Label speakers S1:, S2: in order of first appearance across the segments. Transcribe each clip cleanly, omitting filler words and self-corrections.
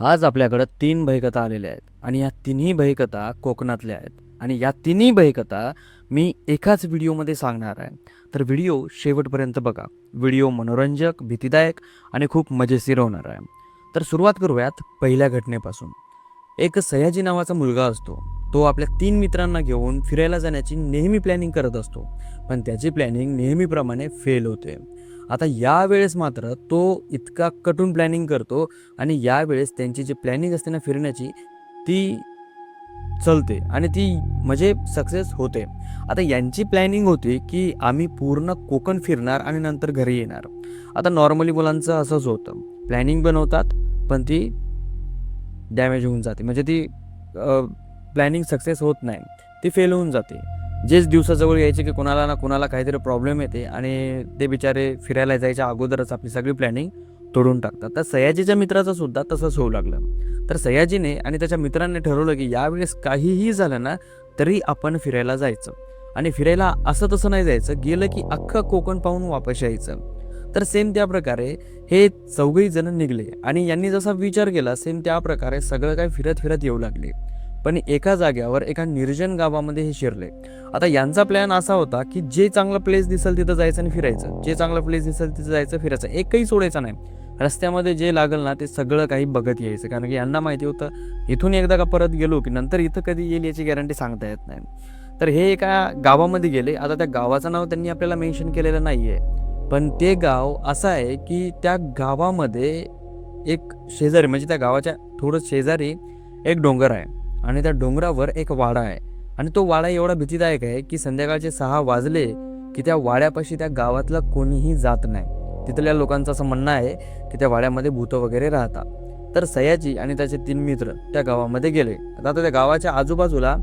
S1: आज आपल्याकडं 3 भयकथा आलेल्या आहेत आणि या तिन्ही भयकथा कोकणातल्या आहेत आणि या तिन्ही भयकथा मी एकाच व्हिडिओमध्ये सांगणार आहे. तर व्हिडिओ शेवटपर्यंत बघा. व्हिडिओ मनोरंजक, भीतीदायक आणि खूप मजेशीर होणार आहे. तर सुरुवात करूयात पहिल्या घटनेपासून. एक सयाजी नावाचा मुलगा असतो. तो आपल्या 3 मित्रांना घेऊन फिरायला जाण्याची नेहमी प्लॅनिंग करत असतो. पण त्याची प्लॅनिंग नेहमीप्रमाणे फेल होते. आता यावेळेस मात्र तो इतका कटून प्लॅनिंग करतो आणि यावेळेस त्यांची जी प्लॅनिंग असते ना फिरण्याची, ती चलते आणि ती म्हणजे सक्सेस होते. आता यांची प्लॅनिंग होती की आम्ही पूर्ण कोकण फिरणार आणि नंतर घरी येणार. आता नॉर्मली मुलांचं असंच होतं, प्लॅनिंग बनवतात पण ती डॅमेज होऊन जाते, म्हणजे ती प्लॅनिंग सक्सेस होत नाही, ती फेल होऊन जाते. जेच दिवसाजवळ यायचे की कोणाला ना कोणाला काहीतरी प्रॉब्लेम येते आणि ते बिचारे फिरायला जायच्या अगोदरच आपली सगळी प्लॅनिंग तोडून टाकतात. तर सयाजीच्या मित्राचं सुद्धा तसंच होऊ लागलं. तर सयाजीने आणि त्याच्या मित्रांनी ठरवलं की यावेळेस काहीही झालं ना तरी आपण फिरायला जायचं आणि फिरायला असं तसं नाही जायचं, गेलं की अख्खं कोकण पाहून वापस यायचं. तर सेम त्या प्रकारे हे चौघही जण निघले आणि यांनी जसा विचार केला सेम त्या प्रकारे सगळं काही फिरत फिरत येऊ लागले. पण एका जाग्यावर एका निर्जन गावामध्ये हे शिरले. आता यांचा प्लॅन असा होता की जे चांगलं प्लेस दिसेल तिथं जायचं आणि फिरायचं, जे चांगलं प्लेस दिसेल तिथं जायचं फिरायचं, एकही सोडायचं नाही. रस्त्यामध्ये जे लागेल ना ते सगळं काही बघत यायचं, कारण की यांना माहिती होतं इथून एकदा का परत गेलो की नंतर इथं कधी येईल याची गॅरंटी सांगता येत नाही. तर हे एका गावामध्ये गेले. आता त्या गावाचं नाव त्यांनी आपल्याला मेन्शन केलेलं नाही आहे, पण ते गाव असं आहे की त्या गावामध्ये एक शेजारी, म्हणजे त्या गावाच्या थोडं शेजारी एक डोंगर आहे आणि त्या डोंगरावर एक वाडा आहे आणि तो वाडा एवढा भीतीदायक आहे की संध्याकाळचे 6 वाजले की त्या वाड्यापाशी त्या गावातला कोणीही जात नाही. तिथल्या लोकांचं असं म्हणणं आहे की त्या वाड्यामध्ये भूतं वगैरे राहतात. तर सयाजी आणि त्याचे 3 मित्र त्या गावामध्ये गेले. आता त्या गावाच्या आजूबाजूला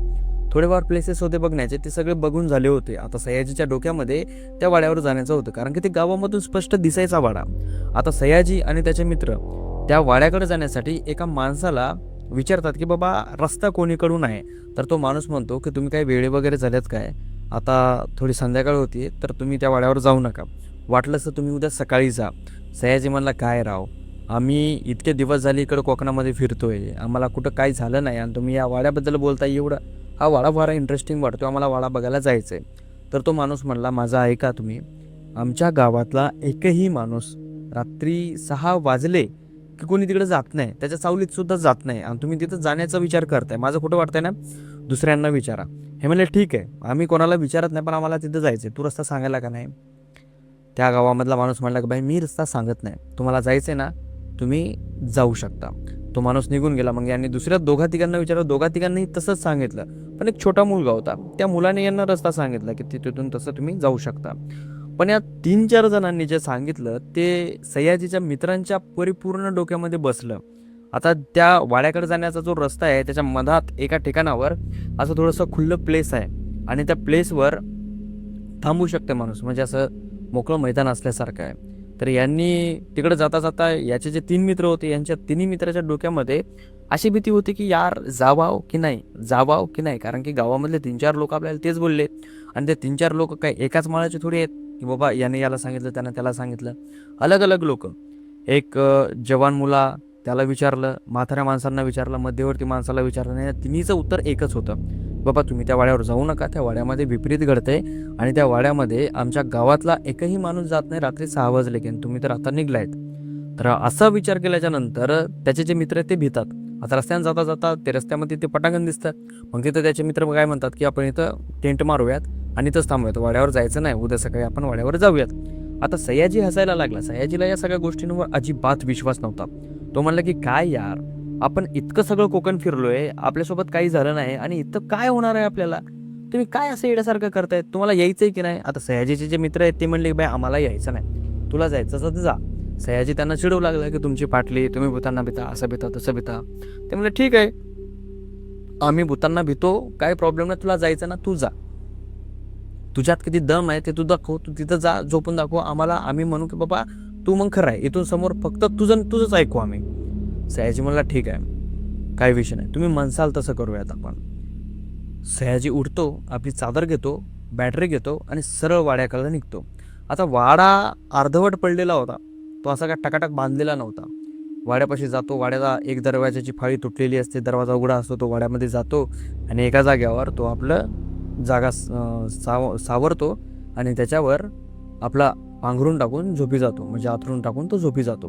S1: थोडेफार प्लेसेस होते बघण्याचे, ते सगळे बघून झाले होते. आता सयाजीच्या डोक्यामध्ये त्या वाड्यावर जाण्याचं होतं, कारण की ते गावामधून स्पष्ट दिसायचा वाडा. आता सयाजी आणि त्याचे मित्र त्या वाड्याकडे जाण्यासाठी एका माणसाला विचारतात की बाबा रस्ता कोणीकडून आहे. तर तो माणूस म्हणतो की तुम्ही काही वेळे वगैरे झाल्यात काय, आता थोडी संध्याकाळ होती तर तुम्ही त्या वाड्यावर जाऊ नका, वाटलंच तर तुम्ही उद्या सकाळी जा. सयाजी म्हणला काय राव, आम्ही इतके दिवस झाले इकडं कोकणामध्ये फिरतोय, आम्हाला कुठं काही झालं नाही आणि तुम्ही या वाड्याबद्दल बोलताय एवढं, हा वाडा फार इंटरेस्टिंग वाटतो, आम्हाला वाडा बघायला जायचं आहे. तर तो माणूस म्हणला माझा ऐका तुम्ही, आमच्या गावातला एकही माणूस रात्री 6 वाजले की कोणी तिकडे जात नाही, त्याच्या सावलीत सुद्धा जात नाही आणि तुम्ही तिथं जाण्याचा विचार करताय, माझं खोटं वाटतंय ना, दुसऱ्यांना विचारा. हे म्हणले ठीक आहे, आम्ही कोणाला विचारत नाही पण आम्हाला तिथं जायचं आहे, तू रस्ता सांगायला का नाही. त्या गावामधला माणूस म्हणला की बाई मी रस्ता सांगत नाही, तुम्हाला जायचं आहे ना तुम्ही जाऊ शकता. तो माणूस निघून गेला. मग यांनी दुसऱ्या दोघा तिघांना विचारलं, दोघा तिघांनी तसंच सांगितलं. पण एक छोटा मुलगा होता, त्या मुलाने यांना रस्ता सांगितला की तिथून तसं तुम्ही जाऊ शकता. पण या 3-4 जणांनी जे सांगितलं ते सयाजीच्या मित्रांच्या परिपूर्ण डोक्यामध्ये बसलं. आता त्या वाड्याकडे जाण्याचा जो रस्ता आहे त्याच्या मधात एका ठिकाणावर असं थोडंसं खुल्लं प्लेस आहे आणि त्या प्लेसवर थांबू शकते माणूस, म्हणजे असं मोकळं मैदान असल्यासारखं आहे. तर यांनी तिकडे जाता जाता याचे जे 3 मित्र होते यांच्या तिन्ही मित्राच्या डोक्यामध्ये अशी भीती होती की यार जावाव की नाही, जावाव की नाही, कारण की गावामधले 3-4 लोक आपल्याला तेच बोलले आणि ते 3-4 लोक काय एकाच माळाचे थोडी आहेत की बाबा याने याला सांगितलं त्यानं त्याला सांगितलं. अलग अलग लोक. एक जवान मुला त्याला विचारलं, म्हाताऱ्या माणसांना विचारलं, मध्यवर्ती माणसाला विचारलं, नाही तिन्हीचं उत्तर एकच होतं, बाबा तुम्ही त्या वाड्यावर जाऊ नका, त्या वाड्यामध्ये विपरीत घडतंय आणि त्या वाड्यामध्ये आमच्या गावातला एकही माणूस जात नाही रात्री 6 वाजले की, तुम्ही तर आता निघलायत. तर असा विचार केल्याच्या नंतर त्याचे जे मित्र आहेत ते भितात. आता रस्त्याने जाता जाता ते रस्त्यामध्ये ते पटांगण दिसतं. मग तिथं त्याचे मित्र काय म्हणतात की आपण इथं टेंट मारूयात आणि इथंच थांबूयात, वाड्यावर जायचं नाही, उद्या सकाळी आपण वाड्यावर जाऊयात. आता सयाजी हसायला लागला. सयाजीला या सगळ्या गोष्टींवर अजिबात विश्वास नव्हता. तो म्हणला की काय यार, आपण इतकं सगळं कोकण फिरलोय, आपल्यासोबत काही झालं नाही आणि इथं काय होणार आहे आपल्याला, तुम्ही काय असं येण्यासारखं करतायत, तुम्हाला यायचंय की नाही. आता सयाजीचे जे मित्र आहेत ते म्हणले बाई आम्हाला यायचं नाही, तुला जायचं असं जा. सयाजी त्यांना चिडवू लागला की तुमची पाटली, तुम्ही भूतांना भिता, असं भिता तसं भिता. ते म्हणले ठीक आहे, आम्ही भूतांना भितो, काय प्रॉब्लेम नाही, तुला जायचं ना तू जा, तुझ्यात किती दम आहे ते तू दाखव, तू तिथं जा, झोपून दाखव आम्हाला, आम्ही म्हणू की बाबा तू मग खरं आहे, इथून समोर फक्त तुझंच ऐकू आम्ही. सयाजी म्हणला ठीक आहे, काही विषय नाही, तुम्ही म्हणसाल तसं करूयात आपण. सयाजी उठतो, आपली चादर घेतो, बॅटरी घेतो आणि सरळ वाड्याकडे निघतो. आता वाडा अर्धवट पडलेला होता, तो असा काय टकाटक बांधलेला नव्हता. वाड्यापाशी जातो. वाड्याला एक दरवाजाची फाळी तुटलेली असते, दरवाजा उघडा असतो. तो वाड्यामध्ये जातो आणि एका जागेवर तो आपलं जागा सावरतो आणि त्याच्यावर आपला पांघरून टाकून झोपी जातो, म्हणजे आथरून टाकून तो झोपी जातो.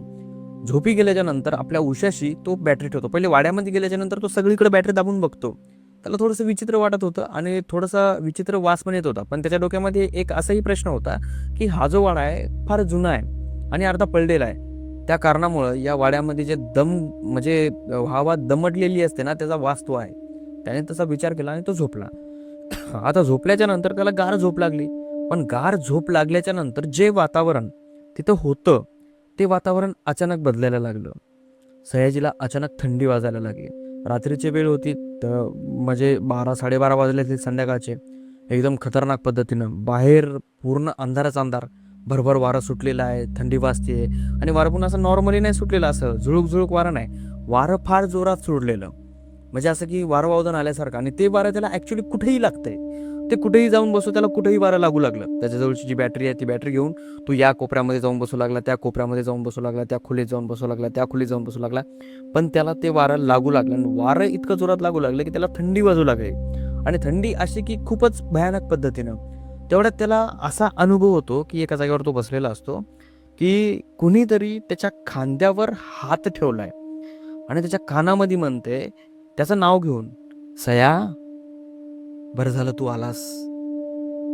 S1: झोपी गेल्याच्या नंतर आपल्या उशाशी तो बॅटरी ठेवतो. पहिले वाड्यामध्ये गेल्याच्या नंतर तो सगळीकडे बॅटरी दाबून बघतो. त्याला थोडंसं विचित्र वाटत होतं आणि थोडासा विचित्र वास पण येत होता. पण त्याच्या डोक्यामध्ये एक असाही प्रश्न होता की हा जो वाडा आहे फार जुना आहे आणि अर्धा पडलेला आहे. त्या कारणामुळं या वाड्यामध्ये जे दम म्हणजे हवा दमटलेली असते ना, त्याचा वास तो आहे. त्याने तसा विचार केला आणि तो झोपला. आता झोपल्याच्या नंतर त्याला गार झोप लागली. पण गार झोप लागल्याच्या नंतर जे वातावरण तिथं होतं ते वातावरण अचानक बदलायला लागलं. सयाजीला अचानक थंडी वाजायला लागली. रात्रीची वेळ होती, तर म्हणजे 12-12:30 वाजले ते संध्याकाळचे. एकदम खतरनाक पद्धतीनं बाहेर पूर्ण अंधारच अंधार, भरभर वारा सुटलेला आहे, थंडी वाजते आणि वारं पण असं नॉर्मली नाही सुटलेलं, असं झुळूक झुळूक वारं नाही, वारं फार जोरात सोडलेलं, म्हणजे असं की वारं वावदन आल्यासारखं. आणि ते वारं त्याला ॲक्च्युली कुठेही लागतंय. ते कुठेही जाऊन बसू, त्याला कुठेही वारं लागू लागलं. त्याच्याजवळची जी बॅटरी आहे ती बॅटरी घेऊन तो या कोपऱ्यामध्ये जाऊन बसू लागला, त्या कोपऱ्यामध्ये जाऊन बसू लागला, त्या खोलीत जाऊन बसू लागला, त्या खोलीत जाऊन बसू लागला. पण त्याला ते वारं लागू लागलं आणि वारं इतकं जोरात लागू लागलं की त्याला थंडी वाजू लागली. आणि थंडी अशी की खूपच भयानक पद्धतीनं. तेवढ्यात त्याला असा अनुभव होतो की एका जागेवर तो बसलेला असतो की कुणीतरी त्याच्या खांद्यावर हात ठेवलाय आणि त्याच्या कानामध्ये म्हणते त्याचं नाव घेऊन, "सया, बरं झालं तू आलास.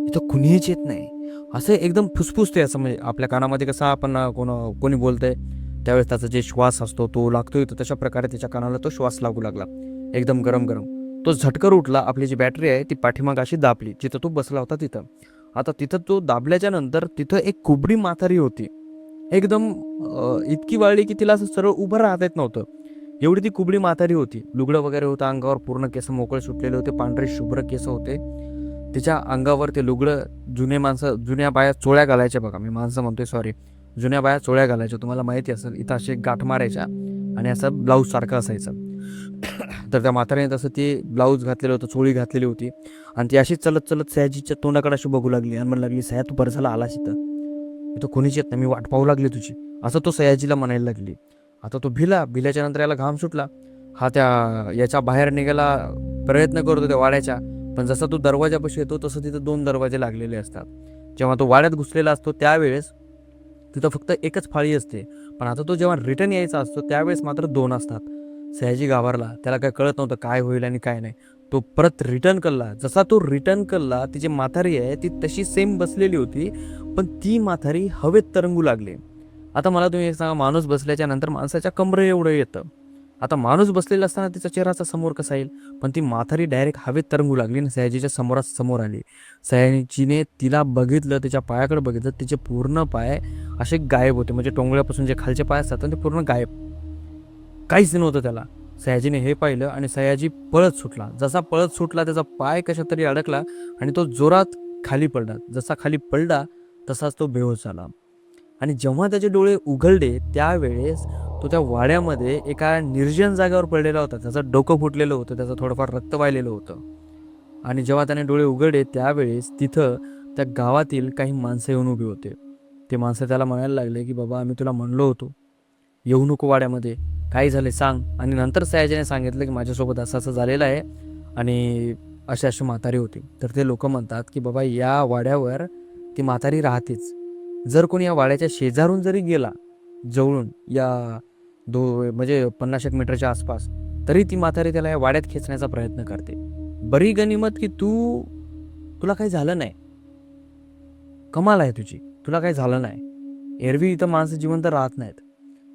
S1: इथं कुणीच येत नाही." असं एकदम फुसफुसते, असं म्हणजे आपल्या कानामध्ये कसं आपण कोणी बोलतंय त्यावेळेस त्याचा जे श्वास असतो तो लागतोय, तर तशा प्रकारे त्याच्या कानाला तो श्वास लागू लागला, एकदम गरम गरम. तो झटकर उठला. आपली जी बॅटरी आहे ती पाठीमाग अशी दाबली जिथं तो बसला होता तिथं. आता तिथं तो दाबल्याच्या नंतर तिथं एक कुबडी म्हातारी होती, एकदम इतकी वाळली की तिला असं सरळ उभं राहता येत नव्हतं, एवढी ती कुबडी म्हातारी होती. लुगडं वगैरे होतं अंगावर, पूर्ण केस मोकळे सुटलेले होते, पांढरे शुभ्र केस होते तिच्या अंगावर. ते लुगडं, जुन्या बाया चोळ्या घालायच्या बघा, मी माणसं म्हणतोय सॉरी, जुन्या बाया चोळ्या घालायच्या, तुम्हाला माहिती असेल. इथं असे गाठ मारायच्या आणि असं ब्लाऊज सारखं असायचं. तर त्या म्हातारीने तसं ते ब्लाऊज घातलेलं होतं, चोळी घातलेली होती आणि ती अशीच चलत चलत सयाजीच्या तोंडाकडे अशी बघू लागली आणि म्हणू लागली, "सया, तू बरं झाला आलास इथं. इथं कोणीच येत नाही, मी वाट पाहू लागली तुझी." असं तो सयाजीला म्हणायला लागली. आता तो भिल्याच्या नंतर याला घाम सुटला. हा याच्या बाहेर निघायला प्रयत्न करतो त्या वाड्याच्या. पण जसा तो दरवाजापाशी येतो तसं तिथं 2 दरवाजे लागलेले असतात. जेव्हा तो वाड्यात घुसलेला असतो त्यावेळेस तिथं फक्त एकच फाळी असते. पण आता तो जेव्हा रिटर्न यायचा असतो त्यावेळेस मात्र 2 असतात. सयाजी घाबरला. त्याला काय कळत नव्हतं काय होईल आणि काय नाही. तो परत रिटर्न करला. जसा तो रिटर्न करला, ती जी म्हातारी आहे ती तशी सेम बसलेली होती, पण ती म्हातारी हवेत तरंगू लागली. आता मला तुम्ही एक सांगा, माणूस बसल्याच्या नंतर माणसाच्या कमरे एवढं येतं. आता माणूस बसलेला असताना तिचा चेहराचा समोर कसा येईल? पण ती म्हातारी डायरेक्ट हवेत तरंगू लागली आणि सयाजीच्या समोर आली. सयाजीने तिला बघितलं, तिच्या पायाकडे बघितलं, तिचे पूर्ण पाय असे गायब होते, म्हणजे टोंगळ्यापासून जे खालचे पाय असतात ते पूर्ण गायब, काहीच नव्हतं त्याला. सयाजीने हे पाहिलं आणि सयाजी पळत सुटला. जसा पळत सुटला त्याचा पाय कशा तरी अडकला आणि तो जोरात खाली पडला. जसा खाली पडला तसाच तो बेहोश झाला. आणि जेव्हा त्याचे डोळे उघडले त्यावेळेस तो त्या वाड्यामध्ये एका निर्जन जागेवर पडलेला होता. त्याचं डोकं फुटलेलं होतं, त्याचं थोडंफार रक्त वाहिलेलं होतं. आणि जेव्हा त्याने डोळे उघडले त्यावेळेस तिथं त्या गावातील काही माणसं येऊन उभी होते. ते माणसं त्याला म्हणायला लागले की, "बाबा, आम्ही तुला म्हणलो होतो येऊ नको वाड्यामध्ये, काय झाले सांग." आणि नंतर सयाजीने सांगितलं की माझ्यासोबत असं असं झालेलं आहे आणि अशी अशी म्हातारी होती. तर ते लोक म्हणतात की बाबा, या वाड्यावर ती म्हातारी राहतेच. जर कोणी या वाड्याच्या शेजारून जरी गेला जवळून, या म्हणजे 50-1 मीटरच्या आसपास, तरी ती म्हातारी त्याला या वाड्यात खेचण्याचा प्रयत्न करते. बरी गनिमत की तुला काही झालं नाही, कमाल आहे तुझी, तुला काही झालं नाही. एरवी इथं माणसं जिवंत राहत नाहीत.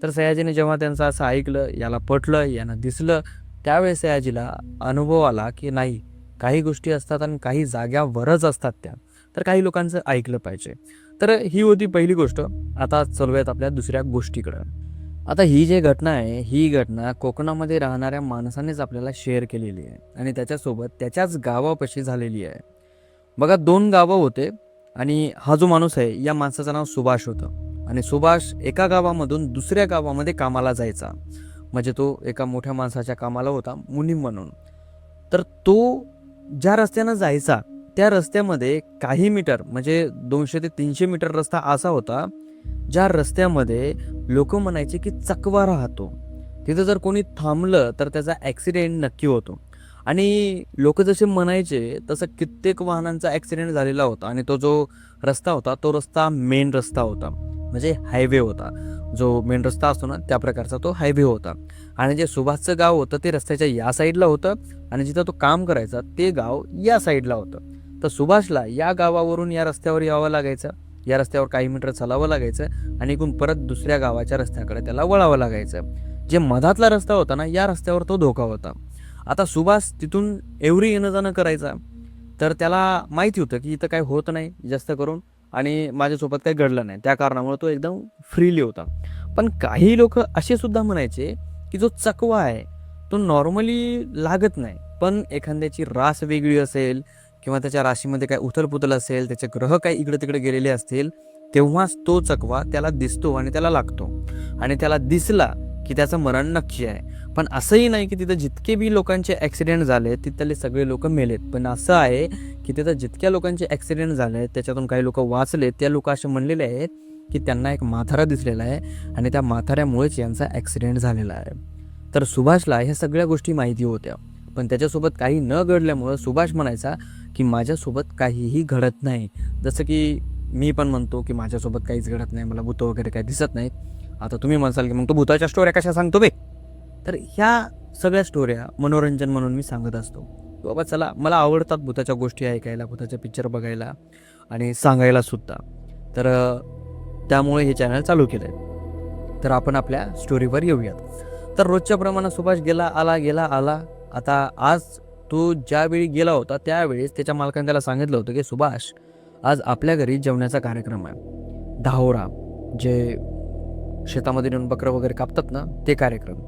S1: तर सयाजीने जेव्हा त्यांचं असं ऐकलं, याला पटलं, यांना दिसलं, त्यावेळेस सयाजीला अनुभव आला की नाही, काही गोष्टी असतात आणि काही जाग्यावरच असतात त्या, तर काही लोकांचं ऐकलं पाहिजे. तर ही होती पहिली गोष्ट. आता चलूयात आपल्या दुसऱ्या गोष्टीकडं. आता ही जी घटना आहे, ही घटना कोकणामध्ये राहणाऱ्या माणसानेच आपल्याला शेअर केलेली आहे आणि त्याच्यासोबत त्याच्याच गावापाशी झालेली आहे. बघा, 2 गावं होते आणि हा जो माणूस आहे या माणसाचं नाव सुभाष होतं आणि सुभाष एका गावामधून दुसऱ्या गावामध्ये कामाला जायचा. म्हणजे तो एका मोठ्या माणसाच्या कामाला होता, मुनीम म्हणून. तर तो ज्या रस्त्यानं जायचा त्या रस्त्यामध्ये काही मीटर, म्हणजे 200 ते 300 मीटर रस्ता असा होता ज्या रस्त्यामध्ये लोक म्हणायचे की चकवा राहतो, तिथं जर कोणी थांबलं तर त्याचा ॲक्सिडेंट नक्की होतो. आणि लोक जसे म्हणायचे तसं कित्येक वाहनांचा ॲक्सिडेंट झालेला होता. आणि तो जो रस्ता होता तो रस्ता मेन रस्ता होता, म्हणजे हायवे होता. जो मेन रस्ता असतो ना त्या प्रकारचा तो हायवे होता. आणि जे सुभाषचं गाव होतं ते रस्त्याच्या या साईडला होतं, आणि जिथं तो काम करायचा ते गाव या साईडला होतं. तर सुभाषला या गावावरून या रस्त्यावर यावं लागायचं, या रस्त्यावर काही मीटर चालावं लागायचं, आणि इकडून परत दुसऱ्या गावाच्या रस्त्याकडे त्याला वळावं लागायचं. जे मधातला रस्ता होता ना या रस्त्यावर तो धोका होता. आता सुभाष तिथून एवढी येणं जाणं करायचा, तर त्याला माहिती होतं की इथं काही होत नाही जास्त करून, आणि माझ्यासोबत काही घडलं नाही, त्या कारणामुळे तो एकदम फ्रीली होता. पण काही लोक असे सुद्धा म्हणायचे की जो चकवा आहे तो नॉर्मली लागत नाही, पण एखाद्याची रास वेगळी असेल किंवा त्याच्या राशीमध्ये काय उथलपुथल असेल, त्याचे ग्रह काही इकडे तिकडे गेलेले असतील, तेव्हाच तो चकवा त्याला दिसतो आणि त्याला लागतो. आणि त्याला दिसला की त्याचं मरण नक्की आहे. पण असंही नाही की तिथं जितके बी लोकांचे ॲक्सिडेंट झाले तिथले सगळे लोक मेलेत. पण असं आहे की तिथं जितक्या लोकांचे ॲक्सिडेंट झाले त्याच्यातून काही लोक वाचले. त्या लोक असे म्हणलेले आहेत की त्यांना एक म्हातारा दिसलेला आहे आणि त्या म्हाताऱ्यामुळेच यांचा ॲक्सिडेंट झालेला आहे. तर सुभाषला ह्या सगळ्या गोष्टी माहिती होत्या, पण त्याच्यासोबत काही न घडल्यामुळं सुभाष म्हणायचा की माझ्यासोबत काहीही घडत नाही. जसं की मी पण म्हणतो की माझ्यासोबत काहीच घडत नाही, मला भूतं वगैरे काही दिसत नाहीत. आता तुम्ही म्हणसाल की मग तो भूताच्या स्टोऱ्या कशा सांगतो बे? तर ह्या सगळ्या स्टोऱ्या मनोरंजन म्हणून मी सांगत असतो. बाबा चला, मला आवडतात भूताच्या गोष्टी ऐकायला, भूताचे पिक्चर बघायला आणि सांगायला सुद्धा. तर त्यामुळे हे चॅनल चालू केलं आहे. तर आपण आपल्या स्टोरीवर येऊयात. तर रोजच्या प्रमाणात सुभाष गेला आला. आता आज तो ज्यावेळी गेला होता त्यावेळेस त्याच्या मालकाने त्याला सांगितलं होतं की सुभाष, आज आपल्या घरी जेवण्याचा कार्यक्रम आहे, धावरा, जे शेतामध्ये नेऊन बकरं वगैरे कापतात ना ते कार्यक्रम.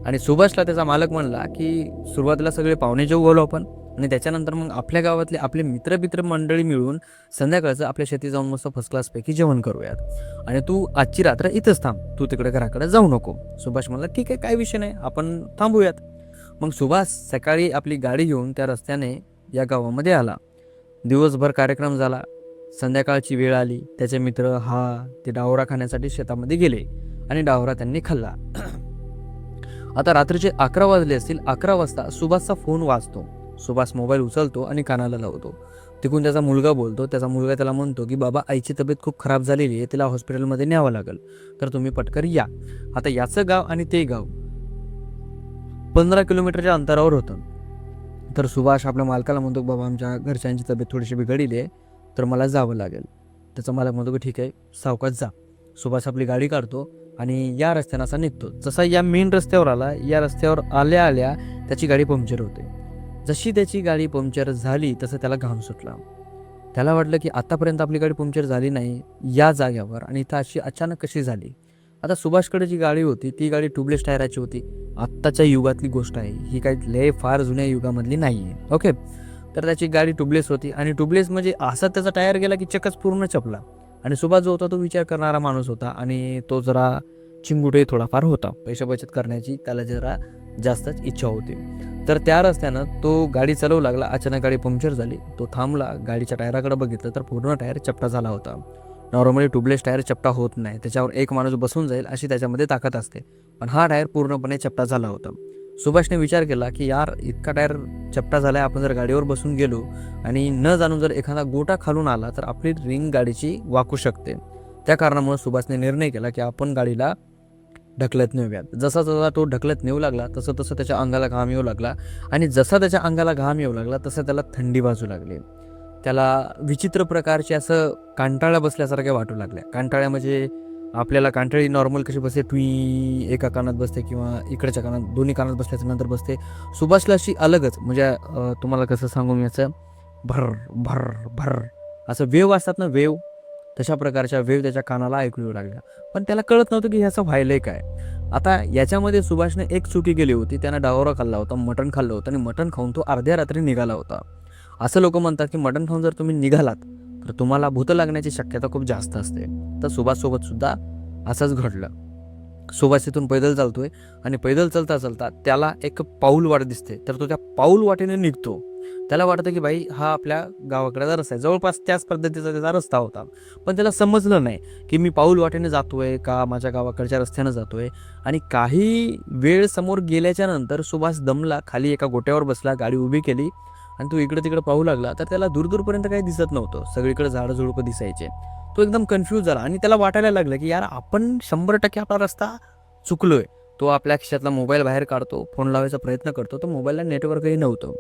S1: आणि सुभाषला त्याचा मालक म्हणला की सुरुवातीला सगळे पाहुणे जेवू घालू आपण, आणि त्याच्यानंतर मग आपल्या गावातले आपले मित्र मंडळी मिळून संध्याकाळचं आपल्या शेती जाऊन मस्त फर्स्ट क्लासपैकी जेवण करूयात, आणि तू आजची रात्र इथंच थांब, तू तिकडे घराकडे जाऊ नको. सुभाष म्हणला ठीक आहे, काय विषय नाही, आपण थांबूयात. मग सुभाष सकाळी आपली गाडी घेऊन त्या रस्त्याने या गावामध्ये आला. दिवसभर कार्यक्रम झाला. संध्याकाळची वेळ आली. त्याचे मित्र ते डावरा खाण्यासाठी शेतामध्ये गेले आणि डावरा त्यांनी खाल्ला. आता रात्रीचे 11 वाजले असतील. 11 वाजता सुभाषचा फोन वाजतो. सुभाष मोबाईल उचलतो आणि कानाला लावतो. तिकडून त्याचा मुलगा बोलतो. त्याचा मुलगा त्याला म्हणतो की बाबा, आईची तब्येत खूप खराब झालेली आहे, तिला हॉस्पिटलमध्ये न्यावं लागेल, तर तुम्ही पटकन या. आता याचं गाव आणि ते गाव 15 किलोमीटरच्या अंतरावर होतं. तर सुभाष आपल्या मालकाला म्हणतो, बाबा आमच्या घरच्यांची तब्येत थोडीशी बिघडलेली आहे, तर मला जावं लागेल. त्याचा मालक म्हणतो की ठीक आहे, सावकाश जा. सुभाष आपली गाडी काढतो आणि या रस्त्यानं असा निघतो. जसा या मेन रस्त्यावर आला, या रस्त्यावर आल्या आल्या त्याची गाडी पंक्चर होते. जशी त्याची गाडी पंक्चर झाली तसं त्याला घाम सुटला. त्याला वाटलं की आतापर्यंत आपली गाडी पंक्चर झाली नाही या जाग्यावर, आणि इथं अशी अचानक कशी झाली. आता सुभाषकडे जी गाडी होती ती गाडी ट्यूबलेस टायराची होती. आत्ताच्या युगातली गोष्ट आहे ही, काही लय फार जुन्या युगामधली नाही आहे. ओके, तर त्याची गाडी ट्यूबलेस होती, आणि ट्यूबलेस म्हणजे असा त्याचा टायर गेला की चक्कच पूर्ण चपला. आणि सुभाष जो होता तो विचार करणारा माणूस होता, आणि तो जरा चिंगुटे थोडाफार होता. पैसे बचत करण्याची त्याला जरा जास्तच इच्छा होती. तर त्या रस्त्यानं तो गाडी चालवू लागला. अचानक गाडी पंक्चर झाली. तो थांबला, गाडीच्या टायराकडे बघितलं तर पूर्ण टायर चपटा झाला होता. नॉर्मली ट्यूबलेस टायर चपटा होत नाही, त्याच्यावर एक माणूस बसून जाईल अशी त्याच्यामध्ये ताकद असते, पण हा टायर पूर्णपणे चपटा झाला होता. सुभाषने विचार केला की यार, इतका टायर चपटा झालाय, आपण जर गाडीवर बसून गेलो आणि न जाणून जर एखादा गोटा खालून आला तर आपली रिंग गाडीची वाकू शकते. त्या कारणामुळे सुभाषने निर्णय केला की आपण गाडीला ढकलत नेऊयात. जसा जसा तो ढकलत नेऊ लागला तसं तसं त्याच्या अंगाला घाम येऊ लागला, आणि जसा त्याच्या अंगाला घाम येऊ लागला तसं त्याला थंडी वाजू लागली. त्याला विचित्र प्रकारचे असं कांटाळ्या बसल्यासारख्या वाटू लागल्या. कांटाळ्या म्हणजे आपल्याला कांटाळी नॉर्मल कशी बसते, ट्वी एका कानात बसते किंवा इकडच्या कानात, दोन्ही कानात बसल्याच्या नंतर बसते. सुभाषला अशी अलगच, म्हणजे तुम्हाला कसं सांगू मी, याचं भर भर भर असं वेव असतात ना, वेव, तशा प्रकारच्या वेव त्याच्या कानाला ऐकू येऊ लागल्या. पण त्याला कळत नव्हतं की ह्याचं व्हायलंय काय. आता याच्यामध्ये सुभाषने एक चुकी केली होती. त्यानं डावरा खाल्ला होता, मटण खाल्लं होतं, आणि मटण खाऊन तो अर्ध्या रात्री निघाला होता. असं लोक म्हणतात की मटण खाऊन जर तुम्ही निघालात तर तुम्हाला भूत लागण्याची शक्यता खूप जास्त असते. तर सुभाषसोबत सुद्धा असंच घडलं. सुभाष तिथून पैदल चालतोय, आणि पैदल चालता चालता त्याला एक पाऊल वाट दिसते. तर तो त्या पाऊल वाटेने निघतो. त्याला वाटतं की भाई हा आपल्या गावाकडचा रस्ता आहे, जवळपास त्याच पद्धतीचा त्याचा रस्ता होता. पण त्याला समजलं नाही की मी पाऊल वाटेने जातोय का माझ्या गावाकडच्या रस्त्यानं जातोय. आणि काही वेळ समोर गेल्याच्या नंतर सुभाष दमला, खाली एका गोट्यावर बसला, गाडी उभी केली आणि तो इकडे तिकडे पाहू लागला. तर त्याला दूरदूरपर्यंत काही दिसत नव्हतं, सगळीकडे झाडं झुडपं दिसायचे. तो एकदम कन्फ्यूज झाला आणि त्याला वाटायला लागलं की यार आपण 100% आपला रस्ता चुकलोय. तो आपल्या खिशातला मोबाईल बाहेर काढतो, फोन लावायचा प्रयत्न करतो. तो मोबाईलला नेटवर्कही नव्हतं,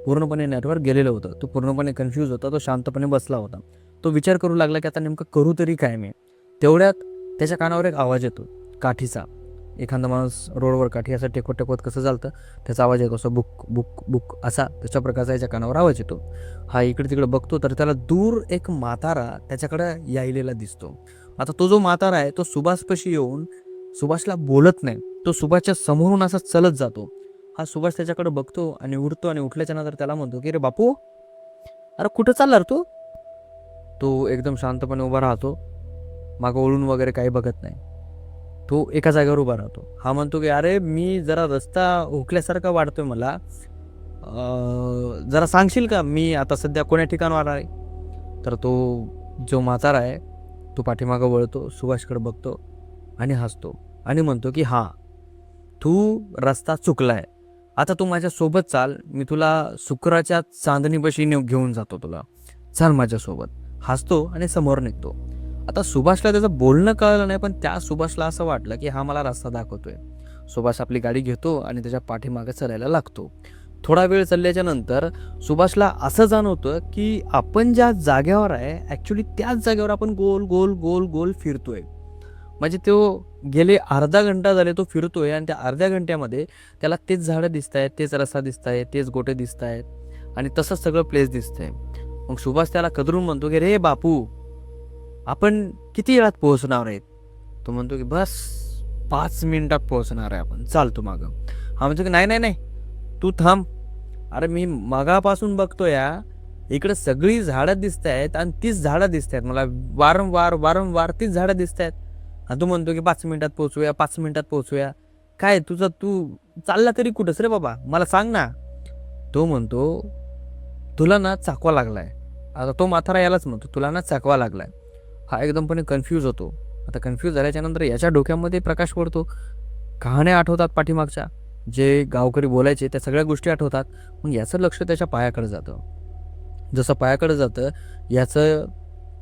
S1: पूर्णपणे नेटवर्क गेलेलं होतं. तो पूर्णपणे कन्फ्यूज होता. तो शांतपणे बसला होता. तो विचार करू लागला की आता नेमकं करू तरी काय मी. तेवढ्यात त्याच्या कानावर एक आवाज येतो काठीचा. एखादा माणूस रोडवर काठी असं टेकवत टेकवत कसं चालतं त्याचा आवाज येतो, असं बुक बुक बुक असा तशा प्रकारचा याच्या कानावर आवाज येतो. हा इकडे तिकडे बघतो तर त्याला दूर एक म्हातारा त्याच्याकडे यायलेला दिसतो. आता तो जो म्हातारा आहे तो सुभाषपाशी येऊन सुभाषला बोलत नाही, तो सुभाषच्या समोरून असा चलत जातो. हा सुभाष त्याच्याकडे बघतो आणि उठतो आणि उठल्याच्या नंतर त्याला म्हणतो की रे बापू, अरे कुठं चालला रे तू. तो एकदम शांतपणे उभा राहतो, मागं वळून वगैरे काही बघत नाही. तो एका जागेवर उभा राहतो. हा म्हणतो की अरे मी जरा रस्ता हुकल्यासारखा वाटतोय मला, जरा सांगशील का मी आता सध्या कोण्या ठिकाणावर आहे. तर तो जो म्हातारा आहे तो पाठीमागं वळतो, सुभाषकडे बघतो आणि हसतो आणि म्हणतो की हां, तू रस्ता चुकलाय, आता तू माझ्यासोबत चाल, मी तुला शुक्राच्या चांदणीपाशी घेऊन जातो, तुला चाल माझ्यासोबत. हसतो आणि समोर निघतो. आता सुभाषला त्याचं बोलणं कळलं नाही, पण त्या सुभाषला असं वाटलं की हा मला रस्ता दाखवतोय. सुभाष आपली गाडी घेतो आणि त्याच्या पाठीमागे चालायला लागतो. थोडा वेळ चालल्याच्या नंतर सुभाषला असं जाणवतं की आपण ज्या जागेवर आहे ॲक्च्युली त्याच जागेवर आपण गोल गोल गोल गोल फिरतोय. म्हणजे तो गेले अर्धा घंटा झाले तो फिरतोय आणि त्या अर्ध्या घंट्यामध्ये त्याला तेच झाडं दिसत आहेत, तेच रस्ता दिसत आहे, तेच गोटे दिसत आहेत आणि तसंच सगळं प्लेस दिसतंय. मग सुभाष त्याला कदरून म्हणतो की रे बापू, आपण किती वेळात पोहोचणार आहेत. तो म्हणतो की बस 5 मिनिटात पोहोचणार आहे आपण, चालतो मागं. हा म्हणतो की नाही नाही नाही, तू थांब. अरे मी मगापासून बघतो या इकडे सगळी झाडं दिसत आहेत आणि तीच झाडं दिसत आहेत मला, वारंवार वारंवार तीच झाडं दिसत आहेत. आणि तू म्हणतो की 5 मिनिटात पोहोचूया, 5 मिनिटात पोहोचूया. काय तुझं, तू चालला तरी कुठंच रे बाबा, मला सांग ना. तो म्हणतो तुला ना चाकवा लागलाय. आता तो म्हातारा यालाच म्हणतो तुला ना चाकवा लागलाय. हा एकदमपणे कन्फ्यूज होतो. आता कन्फ्यूज झाल्याच्या नंतर याच्या डोक्यामध्ये प्रकाश पडतो. कहाण्या आठवतात पाठीमागच्या, जे गावकरी बोलायचे त्या सगळ्या गोष्टी आठवतात. मग याचं लक्ष त्याच्या पायाकडे जातं. जसं पायाकडे जातं याचं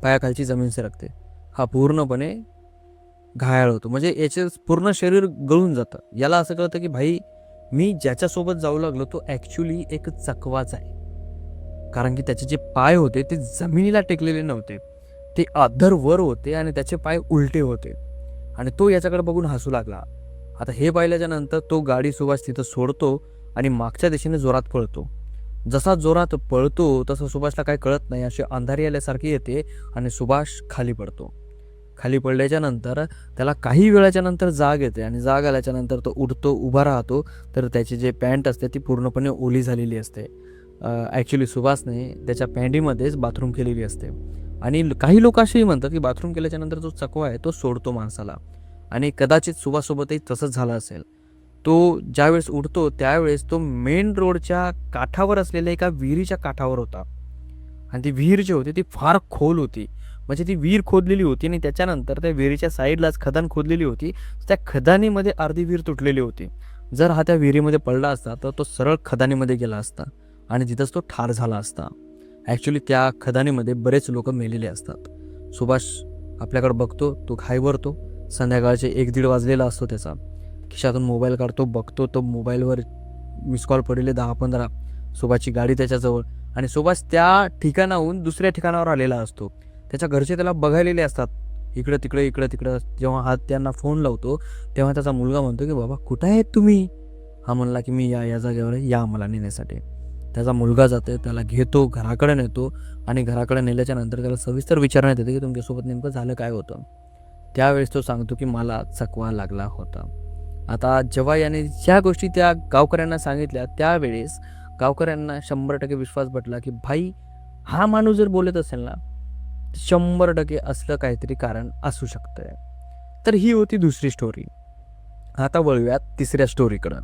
S1: पायाखालची जमीन सरकते. हा पूर्णपणे घायाळ होतो, म्हणजे याचे पूर्ण शरीर गळून जातं. याला असं कळतं की भाई मी ज्याच्यासोबत जाऊ लागलो तो ॲक्च्युली एक चकवाच आहे. कारण की त्याचे जे पाय होते ते जमिनीला टेकलेले नव्हते, ते अधर वर होते आणि त्याचे पाय उलटे होते. आणि तो याच्याकडे बघून हसू लागला. आता हे पाहिल्याच्या नंतर तो गाडी सुभाष तिथं सोडतो आणि मागच्या दिशेने जोरात पळतो. जसा जोरात पळतो तसं सुभाषला काय कळत नाही, अशी अंधारी आल्यासारखी येते आणि सुभाष खाली पडतो. खाली पडल्याच्या नंतर त्याला काही वेळाच्या नंतर जाग येते आणि जाग आल्याच्या नंतर तो उठतो, उभा राहतो. तर त्याची जे पॅन्ट असते ती पूर्णपणे ओली झालेली असते. ॲक्च्युली सुभाषने त्याच्या पॅन्टीमध्येच बाथरूम केलेली असते. आणि काही लोक असेही म्हणतात की बाथरूम केल्याच्या नंतर जो चकवा आहे तो सोडतो माणसाला. आणि कदाचित सुभाषसोबतही तसंच झालं असेल. तो ज्यावेळेस उठतो त्यावेळेस तो मेन रोडच्या काठावर असलेल्या एका विहिरीच्या काठावर होता. आणि ती विहीर जी होती ती फार खोल होती. म्हणजे ती विहीर खोदलेली होती आणि त्याच्यानंतर त्या विहिरीच्या साईडलाच खदान खोदलेली होती. त्या खदानीमध्ये अर्धी विहीर तुटलेली होती. जर हा त्या विहिरीमध्ये पडला असता तर तो सरळ खदानीमध्ये गेला असता आणि तिथंच तो ठार झाला असता. ॲक्च्युली त्या खदानीमध्ये बरेच लोक मेलेले असतात. सुभाष आपल्याकडे बघतो, तो घाईवरतो. संध्याकाळचे 1-1:30 वाजलेला असतो. त्याचा खिशातून मोबाईल काढतो, बघतो तो मोबाईलवर मिस कॉल पडलेले 10-15. सुभाषची गाडी त्याच्याजवळ आणि सुभाष त्या ठिकाणाहून दुसऱ्या ठिकाणावर आलेला असतो. त्याच्या घरचे त्याला बघायलेले असतात, इकडं तिकडं इकडं तिकडं. जेव्हा हा त्यांना फोन लावतो तेव्हा त्याचा मुलगा म्हणतो की बाबा कुठं आहेत तुम्ही. हा म्हणला की मी या जागेवर या मला नेण्यासाठी. त्याचा मुलगा जातो, त्याला घेतो, घराकडे नेतो आणि घराकडे नेल्याच्या नंतर त्याला सविस्तर विचारण्यात येते की तुमच्यासोबत नेमकं झालं काय होतं. त्यावेळेस तो सांगतो की मला चकवा लागला होता. आता जेव्हा याने ज्या गोष्टी त्या गावकऱ्यांना सांगितल्या त्यावेळेस गावकऱ्यांना 100% विश्वास बसला की भाई हा माणूस जर बोलत असेल ना 100% असलं काहीतरी कारण असू शकतंय. तर ही होती दुसरी स्टोरी. आता वळूयात तिसऱ्या स्टोरीकडं.